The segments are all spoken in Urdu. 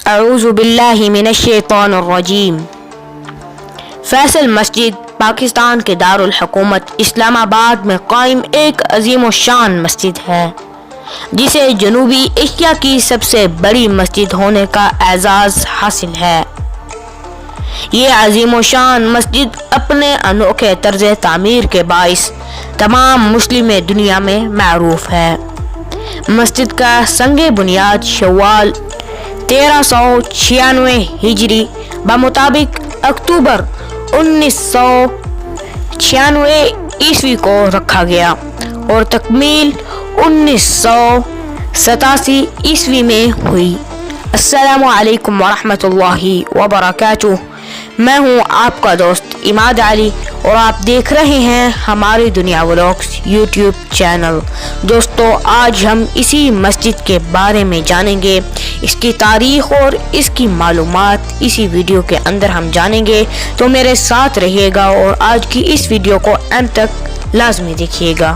اعوذ باللہ من الشیطان الرجیم۔ فیصل مسجد پاکستان کے دارالحکومت اسلام آباد میں قائم ایک عظیم و شان مسجد ہے، جسے جنوبی ایشیا کی سب سے بڑی مسجد ہونے کا اعزاز حاصل ہے۔ یہ عظیم و شان مسجد اپنے انوکھے طرز تعمیر کے باعث تمام مسلم دنیا میں معروف ہے۔ مسجد کا سنگ بنیاد شوال 1396 ہجری بمطابق اکتوبر 1996 عیسوی کو رکھا گیا اور تکمیل 1987 عیسوی میں ہوئی۔ السلام علیکم ورحمۃ اللہ وبرکاتہ۔ میں ہوں آپ کا دوست عماد علی اور آپ دیکھ رہے ہیں ہماری دنیا ولاگز یوٹیوب چینل۔ دوستو، آج ہم اسی مسجد کے بارے میں جانیں گے، اس کی تاریخ اور اس کی معلومات اسی ویڈیو کے اندر ہم جانیں گے، تو میرے ساتھ رہیے گا اور آج کی اس ویڈیو کو اینڈ تک لازمی دیکھیے گا۔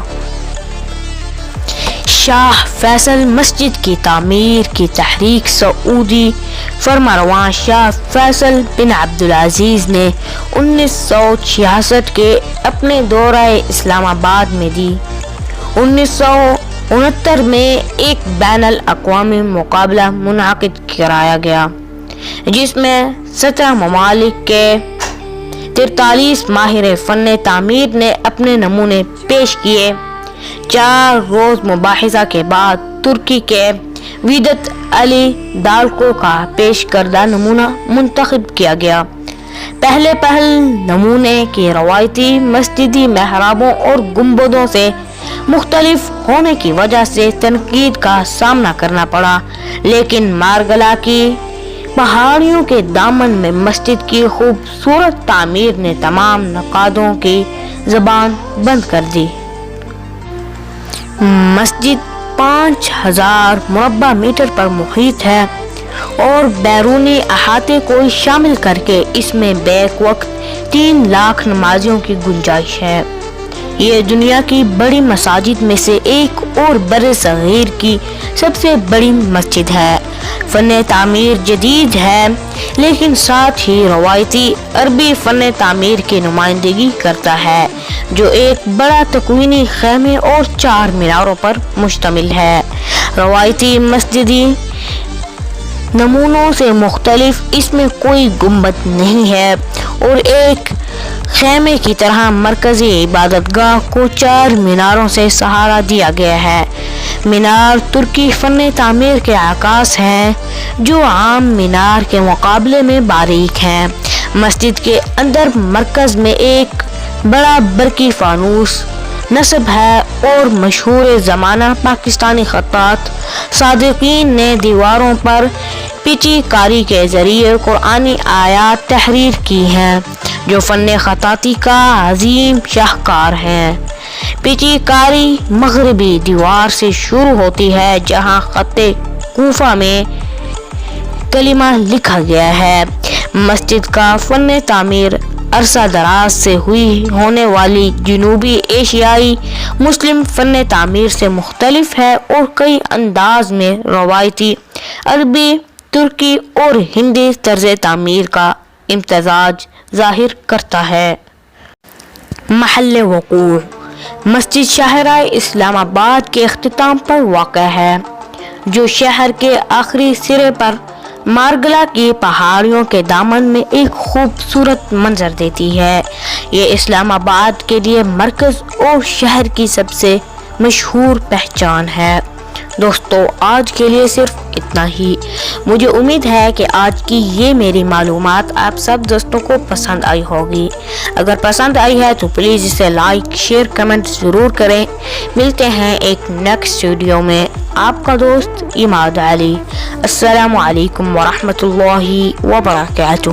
شاہ فیصل مسجد کی تعمیر کی تحریک سعودی فرمانروا شاہ فیصل بن عبدالعزیز نے 1966 کے اپنے دورہ اسلام آباد میں دی۔ 1969 میں ایک بین الاقوامی مقابلہ منعقد کرایا گیا، جس میں 17 ممالک کے 43 ماہر فن تعمیر نے اپنے نمونے پیش کیے۔ 4 روز مباحثہ کے بعد ترکی کے ویدت علی دالکو کا پیش کردہ نمونہ منتخب کیا گیا۔ پہلے نمونے کی روایتی مسجدی محرابوں اور گنبدوں سے مختلف ہونے کی وجہ سے تنقید کا سامنا کرنا پڑا، لیکن مارگلا کی پہاڑیوں کے دامن میں مسجد کی خوبصورت تعمیر نے تمام نقادوں کی زبان بند کر دی۔ مسجد 5000 مربع میٹر پر محیط ہے اور بیرونی احاطے کو شامل کر کے اس میں بیک وقت 3 لاکھ نمازیوں کی گنجائش ہے۔ یہ دنیا کی بڑی مساجد میں سے ایک اور بر صغیر کی سب سے بڑی مسجد ہے۔ فن تعمیر جدید ہے، لیکن ساتھ ہی روایتی عربی فن تعمیر کی نمائندگی کرتا ہے، جو ایک بڑا تکوینی خیمے اور 4 میناروں پر مشتمل ہے۔ روایتی مسجدی نمونوں سے مختلف اس میں کوئی گنبد نہیں ہے اور ایک خیمے کی طرح مرکزی عبادت گاہ کو 4 میناروں سے سہارا دیا گیا ہے۔ مینار ترکی فن تعمیر کے عکاس ہیں، جو عام مینار کے مقابلے میں باریک ہیں۔ مسجد کے اندر مرکز میں ایک بڑا برقی فانوس نصب ہے اور مشہور زمانہ پاکستانی خطاط صادقین نے دیواروں پر پیچی کاری کے ذریعے قرآنی آیات تحریر کی ہیں، جو فن خطاطی کا عظیم شاہکار ہے۔ پیچی کاری مغربی دیوار سے شروع ہوتی ہے، جہاں خط کوفہ میں کلمہ لکھا گیا ہے۔ مسجد کا فن تعمیر عرصہ دراز سے ہونے والی جنوبی ایشیائی مسلم فن تعمیر سے مختلف ہے اور کئی انداز میں روایتی عربی، ترکی اور ہندی طرز تعمیر کا امتزاج ظاہر کرتا ہے۔ محل وقوع: مسجد شاہراہ اسلام آباد کے اختتام پر واقع ہے، جو شہر کے آخری سرے پر مارگلا کی پہاڑیوں کے دامن میں ایک خوبصورت منظر دیتی ہے۔ یہ اسلام آباد کے لیے مرکز اور شہر کی سب سے مشہور پہچان ہے۔ دوستو، آج کے لیے صرف اتنا ہی۔ مجھے امید ہے کہ آج کی یہ میری معلومات آپ سب دوستوں کو پسند آئی ہوگی۔ اگر پسند آئی ہے تو پلیز اسے لائک، شیئر، کمنٹ ضرور کریں۔ ملتے ہیں ایک نیکسٹ ویڈیو میں۔ آپ کا دوست عماد علی۔ السلام علیکم ورحمۃ اللہ وبرکاتہ۔